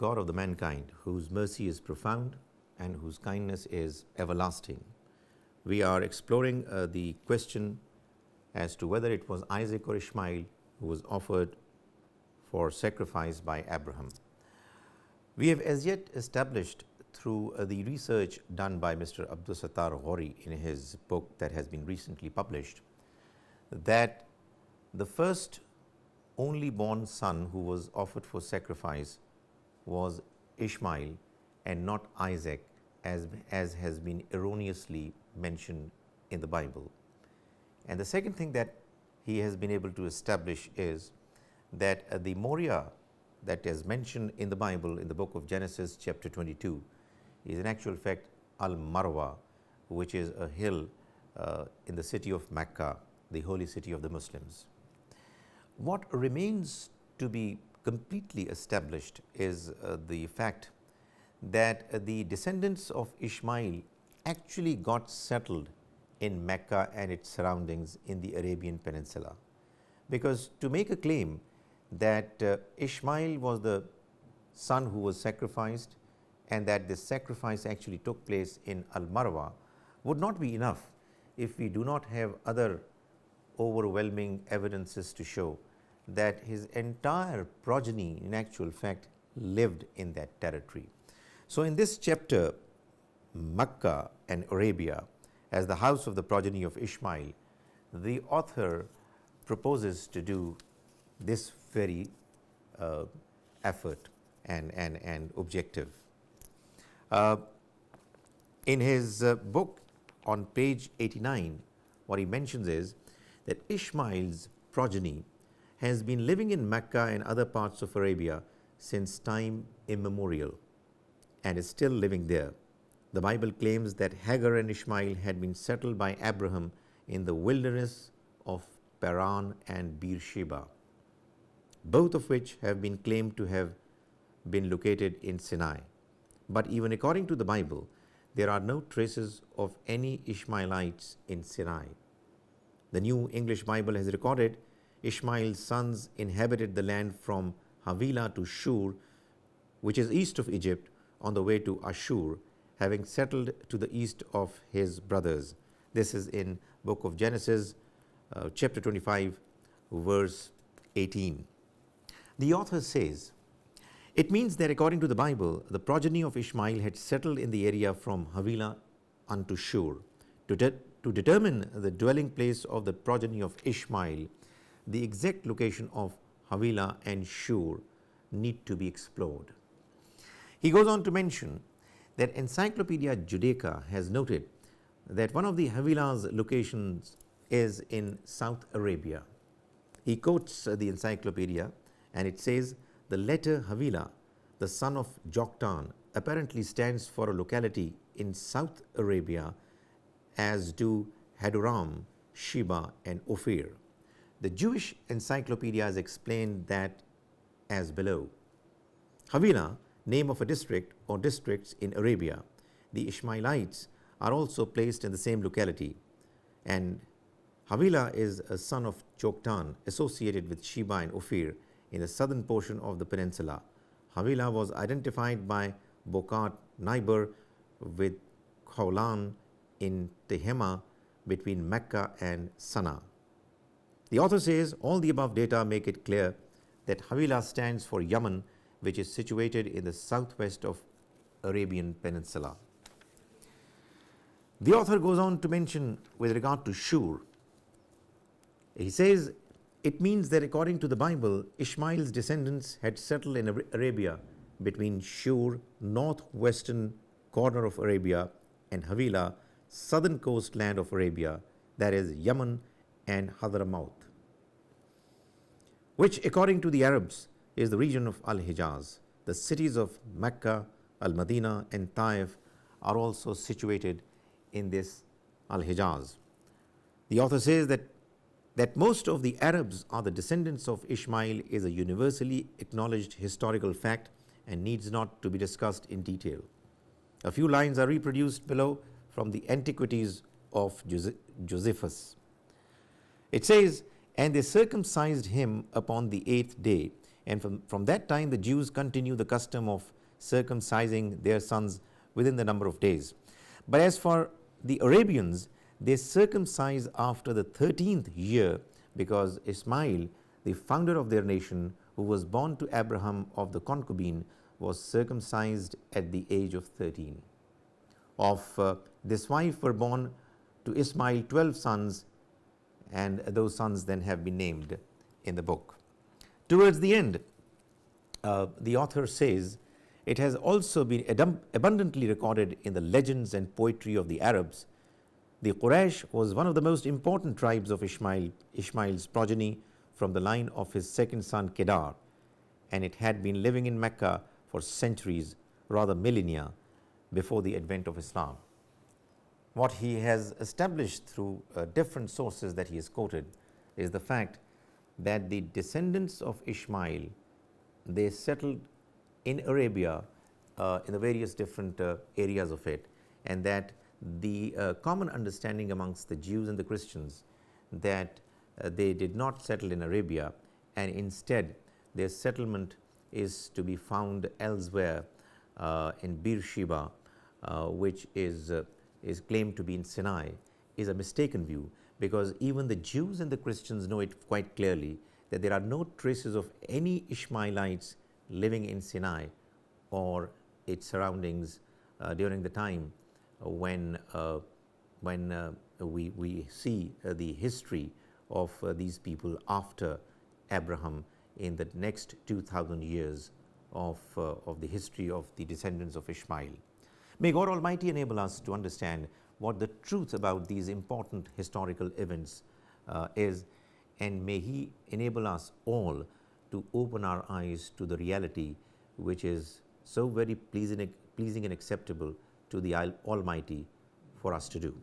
God of the mankind, whose mercy is profound and whose kindness is everlasting. We are exploring the question as to whether it was Isaac or Ismail who was offered for sacrifice by Abraham. We have as yet established through the research done by Mr. Abdus Ghauri in his book that has been recently published that the first only born son who was offered for sacrifice was Ismail and not Isaac, as has been erroneously mentioned in the Bible. And the second thing that he has been able to establish is that the Moriah that is mentioned in the Bible in the book of Genesis chapter 22 is in actual fact Al-Marwa, which is a hill in the city of Mecca, the holy city of the Muslims. What remains to be completely established is the fact that the descendants of Ismail actually got settled in Mecca and its surroundings in the Arabian Peninsula, because to make a claim that Ismail was the son who was sacrificed and that this sacrifice actually took place in Al-Marwa would not be enough if we do not have other overwhelming evidences to show that his entire progeny in actual fact lived in that territory. So, in this chapter, Mecca and Arabia as the house of the progeny of Ismail, the author proposes to do this very effort and objective. In his book on page 89, what he mentions is that Ishmael's progeny has been living in Mecca and other parts of Arabia since time immemorial and is still living there. The Bible claims that Hagar and Ishmael had been settled by Abraham in the wilderness of Paran and Beersheba, both of which have been claimed to have been located in Sinai. But even according to the Bible, there are no traces of any Ishmaelites in Sinai. The New English Bible has recorded Ishmael's sons inhabited the land from Havilah to Shur, which is east of Egypt, on the way to Ashur, having settled to the east of his brothers. This is in book of Genesis, chapter 25, verse 18. The author says, it means that according to the Bible, the progeny of Ishmael had settled in the area from Havilah unto Shur. To determine the dwelling place of the progeny of Ishmael, the exact location of Havilah and Shur need to be explored. He goes on to mention that Encyclopedia Judaica has noted that one of the Havilah's locations is in South Arabia. He quotes the encyclopedia and it says the letter Havilah, the son of Joktan, apparently stands for a locality in South Arabia, as do Haduram, Sheba and Ophir. The Jewish encyclopedias explained that as below. Havilah, name of a district or districts in Arabia. The Ishmaelites are also placed in the same locality, and Havilah is a son of Joktan associated with Sheba and Ophir in the southern portion of the peninsula. Havilah was identified by Bokat Naibar with Khawlan in Tehema between Mecca and Sana. The author says all the above data make it clear that Havilah stands for Yemen, which is situated in the southwest of Arabian Peninsula. The author goes on to mention with regard to Shur, he says it means that according to the Bible, Ishmael's descendants had settled in Arabia between Shur, northwestern corner of Arabia, and Havilah, southern coastland of Arabia, that is Yemen and Hadramaut, which according to the Arabs is the region of Al-Hijaz. The cities of Mecca, Al-Madinah and Taif are also situated in this Al-Hijaz. The author says that most of the Arabs are the descendants of Ishmael is a universally acknowledged historical fact and needs not to be discussed in detail. A few lines are reproduced below from the Antiquities of Josephus. It says, and they circumcised him upon the 8th day And from that time, the Jews continue the custom of circumcising their sons within the number of days. But as for the Arabians, they circumcise after the 13th year, because Ismail, the founder of their nation, who was born to Abraham of the concubine, was circumcised at the age of 13. Of this wife were born to Ismail 12 sons, and those sons then have been named in the book. Towards the end, the author says, it has also been abundantly recorded in the legends and poetry of the Arabs. The Quraysh was one of the most important tribes of Ishmael's progeny from the line of his second son Kedar, and it had been living in Mecca for centuries, rather millennia, before the advent of Islam. What he has established through different sources that he has quoted is the fact that the descendants of Ishmael, they settled in Arabia in the various different areas of it, and that the common understanding amongst the Jews and the Christians that they did not settle in Arabia, and instead their settlement is to be found elsewhere in Beersheba, which is claimed to be in Sinai, is a mistaken view, because even the Jews and the Christians know it quite clearly that there are no traces of any Ishmaelites living in Sinai or its surroundings during the time when we see the history of these people after Abraham in the next 2,000 years of the history of the descendants of Ishmael. May God Almighty enable us to understand what the truth about these important historical events is, and may He enable us all to open our eyes to the reality which is so very pleasing and acceptable to the Almighty for us to do.